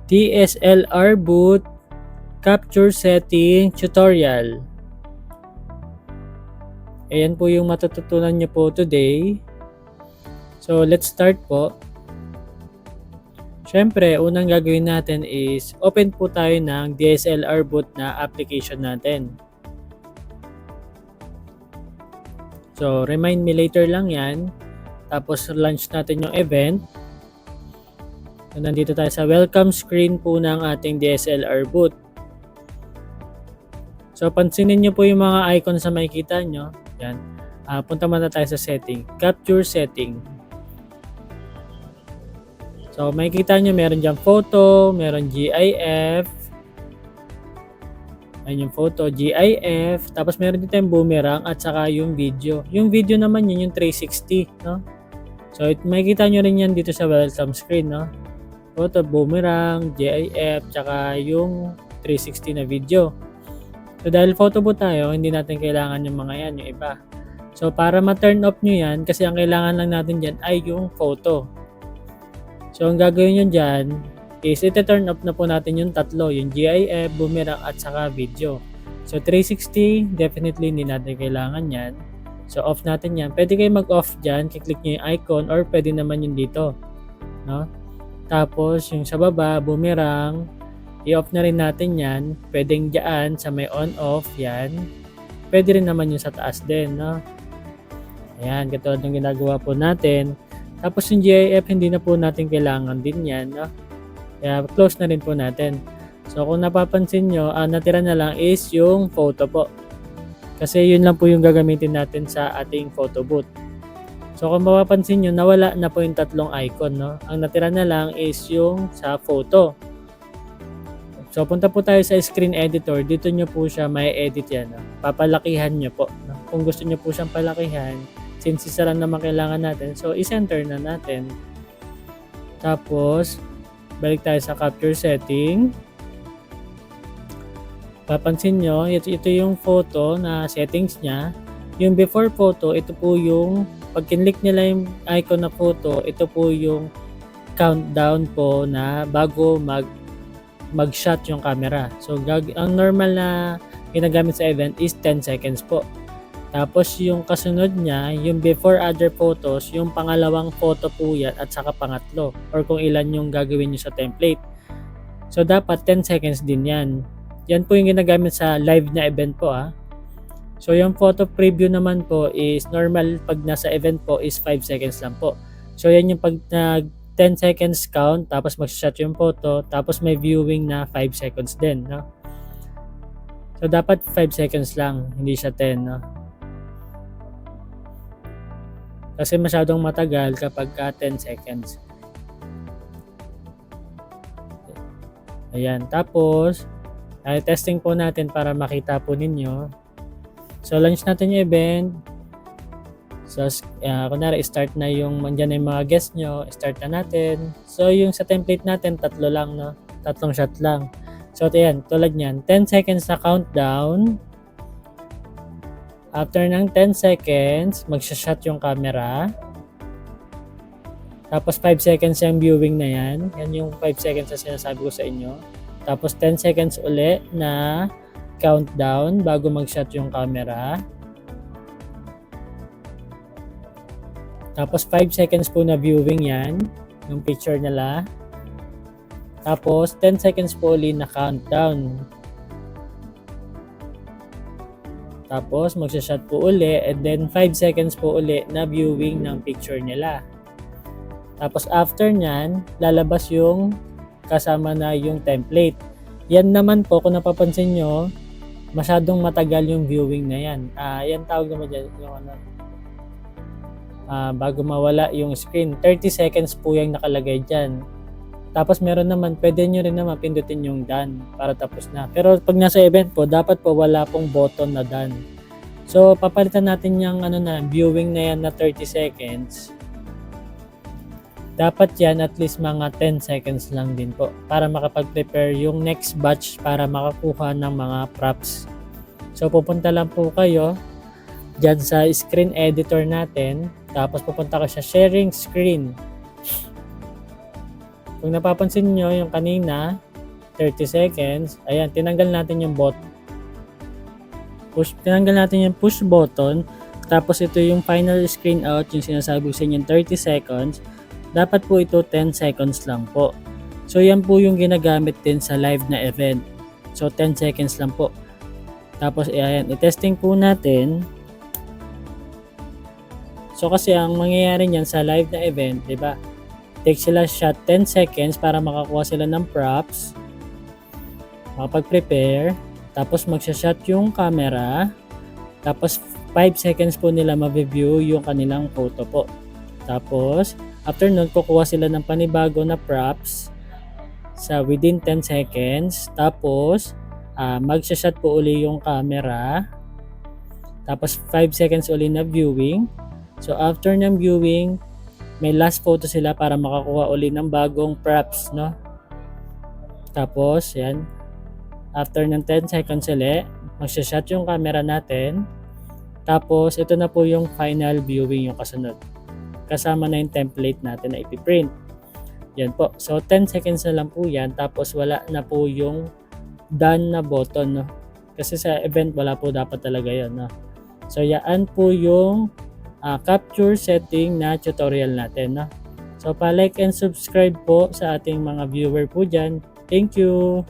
DSLR boot capture setting tutorial. Ayan po yung matututunan nyo po today. So let's start po. Syempre, unang gagawin natin is open po tayo ng DSLR boot na application natin. So remind me later lang yan. Tapos launch natin yung event. So, nandito tayo sa welcome screen po ng ating DSLR boot. So pansinin nyo po yung mga icons na makikita nyo. Yan. Punta muna tayo sa setting. Capture setting. So makikita nyo meron dyan photo, meron GIF. Ayan yung photo, GIF. Tapos meron dito yung boomerang at saka yung video. Yung video naman yun yung 360. No? So makikita nyo rin yan dito sa welcome screen. No? Photo, boomerang, GIF, tsaka yung 360 na video. So dahil photo po tayo, hindi natin kailangan yung mga yan, yung iba. So para ma-turn off nyo yan, kasi ang kailangan lang natin dyan ay yung photo. So ang gagawin nyo dyan is iti-turn off na po natin yung tatlo, yung GIF, boomerang at saka video. So 360, definitely hindi natin kailangan yan. So off natin yan. Pwede kayo mag-off dyan, kiklik nyo yung icon or pwede naman yung dito. No? Tapos yung sa baba, boomerang, i-off na rin natin yan. Pwedeng dyan sa may on-off yan. Pwede rin naman yung sa taas din. No? Ayan, katulad ng ginagawa po natin. Tapos yung GIF, hindi na po natin kailangan din yan. No? Kaya close na rin po natin. So kung napapansin nyo, natira na lang is yung photo po. Kasi yun lang po yung gagamitin natin sa ating photo booth. So kung mapapansin nyo, nawala na po yung tatlong icon. No? Ang natira na lang is yung sa photo. So punta po tayo sa screen editor. Dito nyo po siya may edit yan. No? Papalakihan nyo po. No? Kung gusto nyo po siyang palakihan, since isa lang naman kailangan natin, so i-center na natin. Tapos balik tayo sa capture setting. Papansin nyo, ito yung photo na settings nya. Yung before photo, ito po yung pag kinlik nila yung icon na photo, ito po yung countdown po na bago mag-shot yung camera. So ang normal na ginagamit sa event is 10 seconds po. Tapos yung kasunod niya, yung before other photos, yung pangalawang photo po yan at saka pangatlo or kung ilan yung gagawin nyo sa template. So dapat 10 seconds din yan. Yan po yung ginagamit sa live na event po . So yung photo preview naman po is normal pag nasa event po is 5 seconds lang po. So yan yung pag 10 seconds count tapos mag-shot yung photo tapos may viewing na 5 seconds din. No? So dapat 5 seconds lang, hindi siya 10. No? Kasi masyadong matagal kapag 10 seconds. Ayan. Tapos, testing po natin para makita po ninyo. So, launch natin yung event. So, kunwari, start na yung mandyan na yung mga guests nyo. Start na natin. So, yung sa template natin, tatlo lang, no? Tatlong shot lang. So, ayan. Tulad nyan. 10 seconds na countdown. After ng 10 seconds, magsha-shot yung camera. Tapos 5 seconds yung viewing na yan. Yan yung 5 seconds na sinasabi ko sa inyo. Tapos 10 seconds uli na countdown bago mag-shot yung camera. Tapos 5 seconds po na viewing yan. Yung picture nila. Tapos 10 seconds po uli na countdown. Tapos magsha-shot po uli and then 5 seconds po uli na viewing ng picture nila. Tapos after nyan, lalabas yung kasama na yung template. Yan naman po, kung napapansin nyo, masyadong matagal yung viewing na yan. Yan tawag naman dyan, yung bago mawala yung screen. 30 seconds po yung nakalagay dyan. Tapos meron naman, pwede nyo rin naman pindutin yung done para tapos na. Pero pag nasa event po, dapat po wala pong button na done. So papalitan natin yung viewing na yan na 30 seconds. Dapat yan at least mga 10 seconds lang din po para makapag-prepare yung next batch para makakuha ng mga props. So pupunta lang po kayo dyan sa screen editor natin. Tapos pupunta ka sa sharing screen. Kung napapansin nyo yung kanina, 30 seconds, ayan, tinanggal natin yung tinanggal natin yung push button. Tapos ito yung final screen out, yung sinasabi ko sa inyo 30 seconds. Dapat po ito 10 seconds lang po. So yan po yung ginagamit din sa live na event. So 10 seconds lang po. Tapos ayan, i-testing po natin. So kasi ang mangyayari niyan sa live na event, 'di ba? Take sila shot 10 seconds para makakuha sila ng props. Makapag-prepare, tapos magsha-shot yung camera. Tapos 5 seconds po nila ma-view yung kanilang photo po. Tapos after nun, kukuha sila ng panibago na props sa within 10 seconds. Tapos magsha-shot po uli yung camera. Tapos 5 seconds uli na viewing. So after ng viewing, may last photo sila para makakuha uli ng bagong props, no? Tapos yan, after ng 10 seconds uli, magsha-shot yung camera natin. Tapos ito na po yung final viewing yung kasunod. Kasama na yung template natin na ipiprint. Yan po. So 10 seconds na lang po yan. Tapos wala na po yung done na button, no? Kasi sa event wala po dapat talaga yun, no? So yan po yung capture setting na tutorial natin, no? So pa-like and subscribe po sa ating mga viewer po dyan. Thank you!